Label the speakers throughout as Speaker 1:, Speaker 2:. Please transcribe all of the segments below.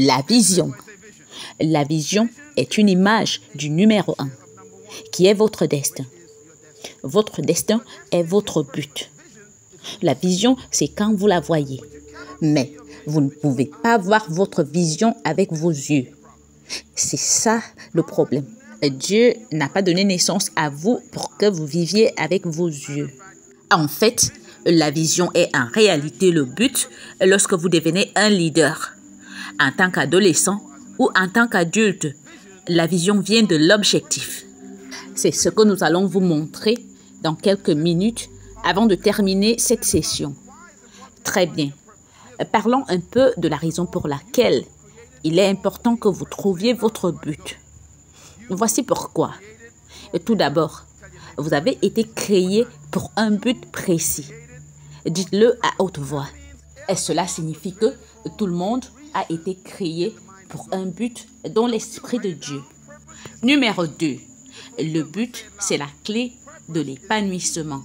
Speaker 1: La vision. La vision est une image du numéro 1, qui est votre destin. Votre destin est votre but. La vision, c'est quand vous la voyez. Mais vous ne pouvez pas voir votre vision avec vos yeux. C'est ça le problème. Dieu n'a pas donné naissance à vous pour que vous viviez avec vos yeux. En fait, la vision est en réalité le but lorsque vous devenez un leader. En tant qu'adolescent ou en tant qu'adulte, la vision vient de l'objectif. C'est ce que nous allons vous montrer dans quelques minutes avant de terminer cette session. Très bien. Parlons un peu de la raison pour laquelle il est important que vous trouviez votre but. Voici pourquoi. Tout d'abord, vous avez été créé pour un but précis. Dites-le à haute voix. Et cela signifie que tout le monde a été créé pour un but dans l'esprit de Dieu. Numéro 2. Le but, c'est la clé de l'épanouissement.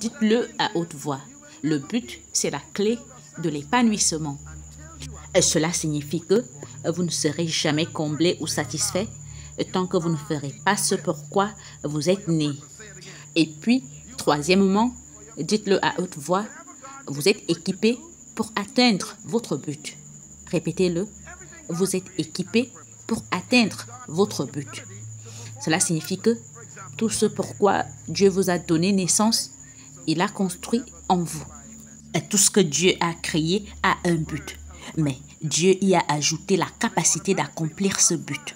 Speaker 1: Dites-le à haute voix. Le but, c'est la clé de l'épanouissement. Et cela signifie que vous ne serez jamais comblé ou satisfait tant que vous ne ferez pas ce pourquoi vous êtes né. Et puis, troisièmement, dites-le à haute voix, vous êtes équipé pour atteindre votre but. Répétez-le, vous êtes équipé pour atteindre votre but. Cela signifie que tout ce pourquoi Dieu vous a donné naissance, il a construit en vous. Et tout ce que Dieu a créé a un but. Mais Dieu y a ajouté la capacité d'accomplir ce but.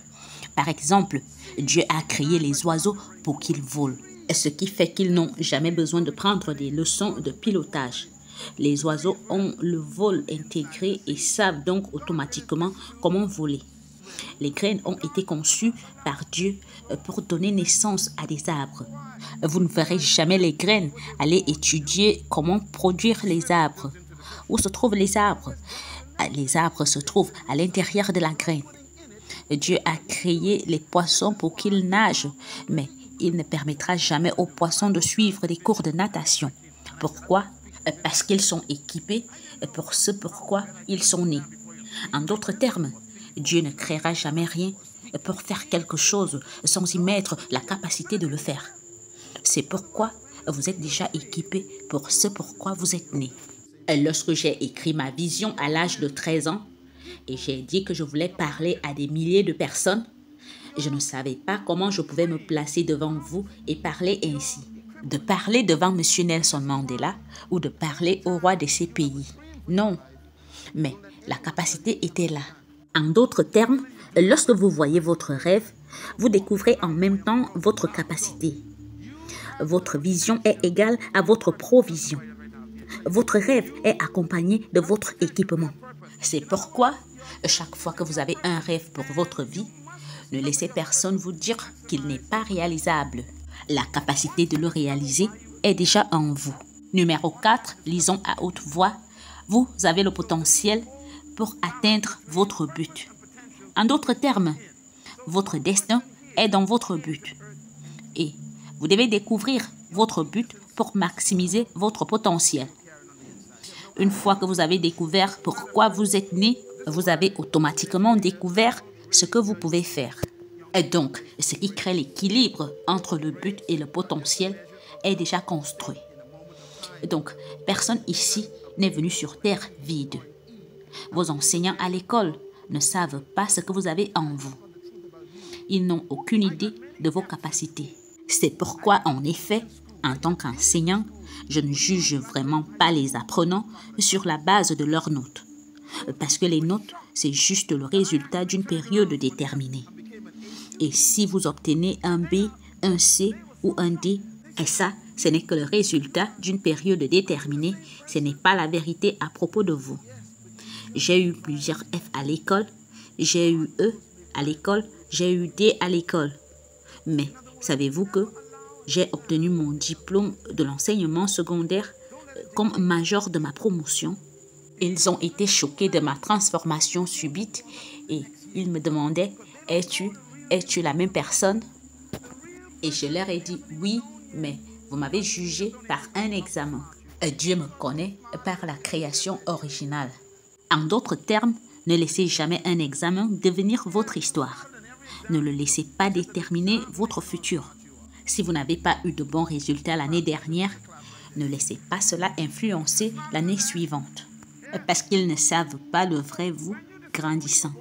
Speaker 1: Par exemple, Dieu a créé les oiseaux pour qu'ils volent. Ce qui fait qu'ils n'ont jamais besoin de prendre des leçons de pilotage. Les oiseaux ont le vol intégré et savent donc automatiquement comment voler. Les graines ont été conçues par Dieu pour donner naissance à des arbres. Vous ne verrez jamais les graines aller étudier comment produire les arbres. Où se trouvent les arbres? Les arbres se trouvent à l'intérieur de la graine. Dieu a créé les poissons pour qu'ils nagent, mais il ne permettra jamais aux poissons de suivre des cours de natation. Pourquoi? Parce qu'ils sont équipés pour ce pourquoi ils sont nés. En d'autres termes, Dieu ne créera jamais rien pour faire quelque chose sans y mettre la capacité de le faire. C'est pourquoi vous êtes déjà équipé pour ce pourquoi vous êtes né. Lorsque j'ai écrit ma vision à l'âge de 13 ans, et j'ai dit que je voulais parler à des milliers de personnes, je ne savais pas comment je pouvais me placer devant vous et parler ainsi. De parler devant M. Nelson Mandela ou de parler au roi de ces pays. Non, mais la capacité était là. En d'autres termes, lorsque vous voyez votre rêve, vous découvrez en même temps votre capacité. Votre vision est égale à votre provision. Votre rêve est accompagné de votre équipement. C'est pourquoi, chaque fois que vous avez un rêve pour votre vie, ne laissez personne vous dire qu'il n'est pas réalisable. La capacité de le réaliser est déjà en vous. Numéro 4, lisons à haute voix. Vous avez le potentiel pour atteindre votre but. En d'autres termes, votre destin est dans votre but. Et vous devez découvrir votre but pour maximiser votre potentiel. Une fois que vous avez découvert pourquoi vous êtes né, vous avez automatiquement découvert ce que vous pouvez faire. Et donc, ce qui crée l'équilibre entre le but et le potentiel est déjà construit. Donc, personne ici n'est venu sur terre vide. Vos enseignants à l'école ne savent pas ce que vous avez en vous. Ils n'ont aucune idée de vos capacités. C'est pourquoi, en effet, en tant qu'enseignant, je ne juge vraiment pas les apprenants sur la base de leurs notes. Parce que les notes, c'est juste le résultat d'une période déterminée. Et si vous obtenez un B, un C ou un D, et ça, ce n'est que le résultat d'une période déterminée, ce n'est pas la vérité à propos de vous. J'ai eu plusieurs F à l'école, j'ai eu E à l'école, j'ai eu D à l'école. Mais savez-vous que j'ai obtenu mon diplôme de l'enseignement secondaire comme major de ma promotion? Ils ont été choqués de ma transformation subite et ils me demandaient « Es-tu la même personne ?» Et je leur ai dit « Oui, mais vous m'avez jugé par un examen. Dieu me connaît par la création originale. » En d'autres termes, Ne laissez jamais un examen devenir votre histoire. Ne le laissez pas déterminer votre futur. Si vous n'avez pas eu de bons résultats l'année dernière, ne laissez pas cela influencer l'année suivante. Parce qu'ils ne savent pas le vrai vous grandissant.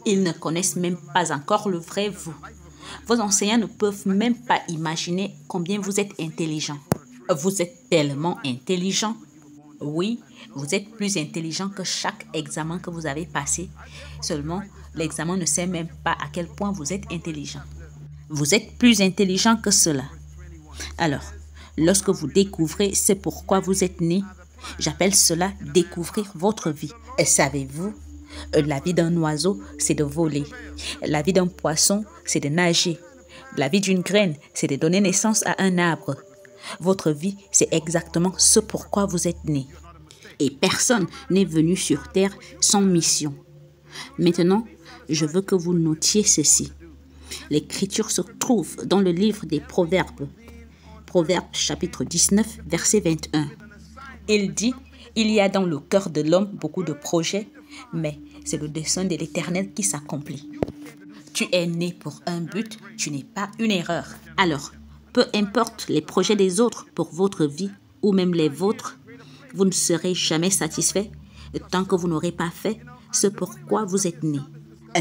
Speaker 1: Ils ne connaissent même pas encore le vrai vous. Vos enseignants ne peuvent même pas imaginer combien vous êtes intelligent. Vous êtes tellement intelligent. Oui, vous êtes plus intelligent que chaque examen que vous avez passé. Seulement, l'examen ne sait même pas à quel point vous êtes intelligent. Vous êtes plus intelligent que cela. Alors, lorsque vous découvrez ce pourquoi vous êtes né, j'appelle cela découvrir votre vie. Et savez-vous, la vie d'un oiseau, c'est de voler. La vie d'un poisson, c'est de nager. La vie d'une graine, c'est de donner naissance à un arbre. Votre vie, c'est exactement ce pourquoi vous êtes né. Et personne n'est venu sur terre sans mission. Maintenant, je veux que vous notiez ceci. L'écriture se trouve dans le livre des Proverbes. Proverbes chapitre 19, verset 21. Il dit, il y a dans le cœur de l'homme beaucoup de projets, mais c'est le dessein de l'Éternel qui s'accomplit. Tu es né pour un but, tu n'es pas une erreur. Alors, peu importe les projets des autres pour votre vie ou même les vôtres, vous ne serez jamais satisfait tant que vous n'aurez pas fait ce pourquoi vous êtes né.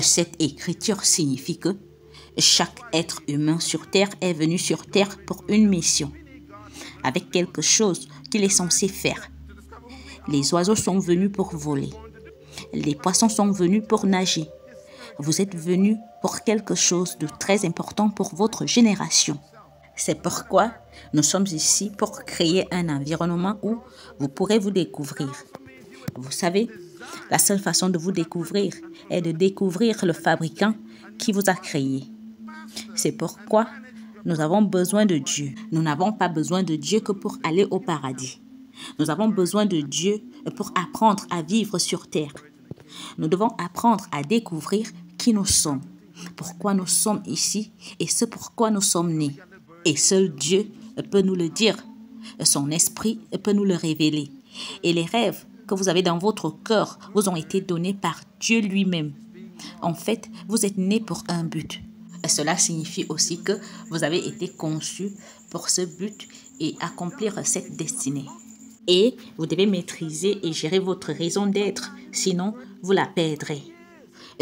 Speaker 1: Cette écriture signifie que chaque être humain sur terre est venu sur terre pour une mission, avec quelque chose qu'il est censé faire. Les oiseaux sont venus pour voler. Les poissons sont venus pour nager. Vous êtes venus pour quelque chose de très important pour votre génération. C'est pourquoi nous sommes ici pour créer un environnement où vous pourrez vous découvrir. Vous savez, la seule façon de vous découvrir est de découvrir le fabricant qui vous a créé. C'est pourquoi nous avons besoin de Dieu. Nous n'avons pas besoin de Dieu que pour aller au paradis. Nous avons besoin de Dieu pour apprendre à vivre sur terre. Nous devons apprendre à découvrir qui nous sommes, pourquoi nous sommes ici et ce pourquoi nous sommes nés. Et seul Dieu peut nous le dire. Son esprit peut nous le révéler. Et les rêves que vous avez dans votre cœur vous ont été donnés par Dieu lui-même. En fait, vous êtes nés pour un but. Cela signifie aussi que vous avez été conçus pour ce but et accomplir cette destinée. Et vous devez maîtriser et gérer votre raison d'être, sinon vous la perdrez.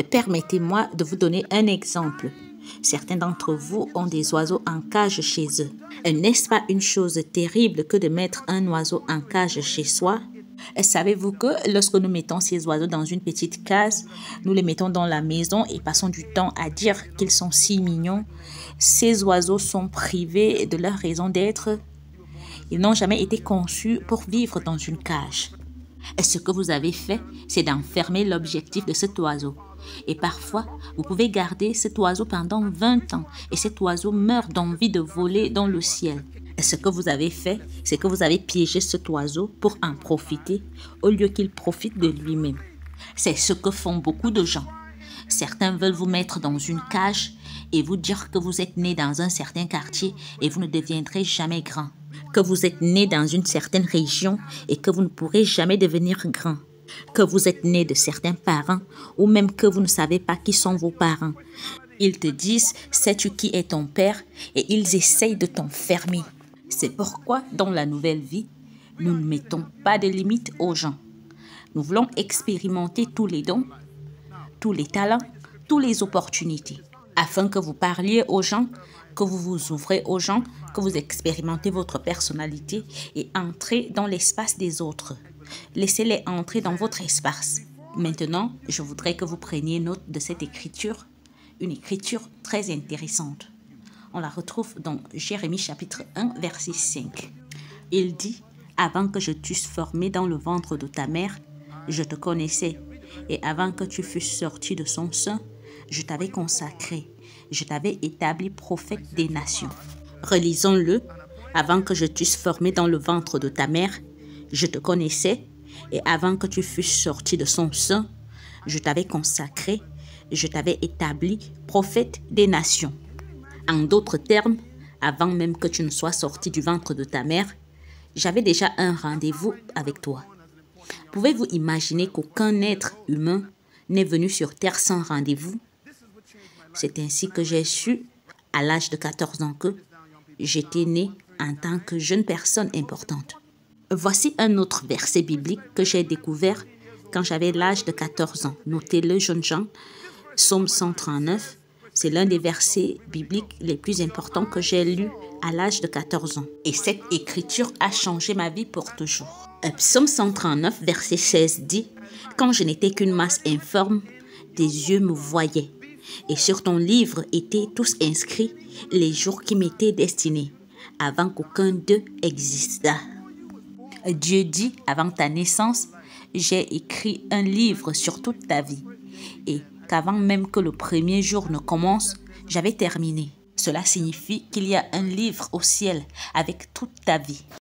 Speaker 1: Permettez-moi de vous donner un exemple. Certains d'entre vous ont des oiseaux en cage chez eux. N'est-ce pas une chose terrible que de mettre un oiseau en cage chez soi? Savez-vous que lorsque nous mettons ces oiseaux dans une petite case, nous les mettons dans la maison et passons du temps à dire qu'ils sont si mignons, ces oiseaux sont privés de leur raison d'être. Ils n'ont jamais été conçus pour vivre dans une cage. Ce que vous avez fait, c'est d'enfermer l'objectif de cet oiseau. Et parfois, vous pouvez garder cet oiseau pendant 20 ans et cet oiseau meurt d'envie de voler dans le ciel. Ce que vous avez fait, c'est que vous avez piégé cet oiseau pour en profiter au lieu qu'il profite de lui-même. C'est ce que font beaucoup de gens. Certains veulent vous mettre dans une cage et vous dire que vous êtes né dans un certain quartier et vous ne deviendrez jamais grand. Que vous êtes né dans une certaine région et que vous ne pourrez jamais devenir grand. Que vous êtes né de certains parents ou même que vous ne savez pas qui sont vos parents. Ils te disent, sais-tu qui est ton père? Et ils essayent de t'enfermer. C'est pourquoi dans la nouvelle vie, nous ne mettons pas de limites aux gens. Nous voulons expérimenter tous les dons, tous les talents, toutes les opportunités. Afin que vous parliez aux gens, que vous vous ouvrez aux gens, que vous expérimentez votre personnalité et entrez dans l'espace des autres. Laissez-les entrer dans votre espace. Maintenant, je voudrais que vous preniez note de cette écriture, une écriture très intéressante. On la retrouve dans Jérémie chapitre 1, verset 5. Il dit, « Avant que je t'eusse formé dans le ventre de ta mère, je te connaissais, et avant que tu fusses sorti de son sein, je t'avais consacré, je t'avais établi prophète des nations. » Relisons-le. « Avant que je t'eusse formé dans le ventre de ta mère, je te connaissais, et avant que tu fusses sorti de son sein, je t'avais consacré, je t'avais établi prophète des nations. » En d'autres termes, avant même que tu ne sois sorti du ventre de ta mère, j'avais déjà un rendez-vous avec toi. Pouvez-vous imaginer qu'aucun être humain n'est venu sur terre sans rendez-vous. C'est ainsi que j'ai su, à l'âge de 14 ans, que j'étais née en tant que jeune personne importante. Voici un autre verset biblique que j'ai découvert quand j'avais l'âge de 14 ans. Notez-le, jeunes gens, Psaume 139. C'est l'un des versets bibliques les plus importants que j'ai lus à l'âge de 14 ans. Et cette écriture a changé ma vie pour toujours. Psaume 139, verset 16 dit « Quand je n'étais qu'une masse informe, tes yeux me voyaient. Et sur ton livre étaient tous inscrits les jours qui m'étaient destinés, avant qu'aucun d'eux existât. » Dieu dit, avant ta naissance, j'ai écrit un livre sur toute ta vie. Et qu'avant même que le premier jour ne commence, j'avais terminé. Cela signifie qu'il y a un livre au ciel avec toute ta vie.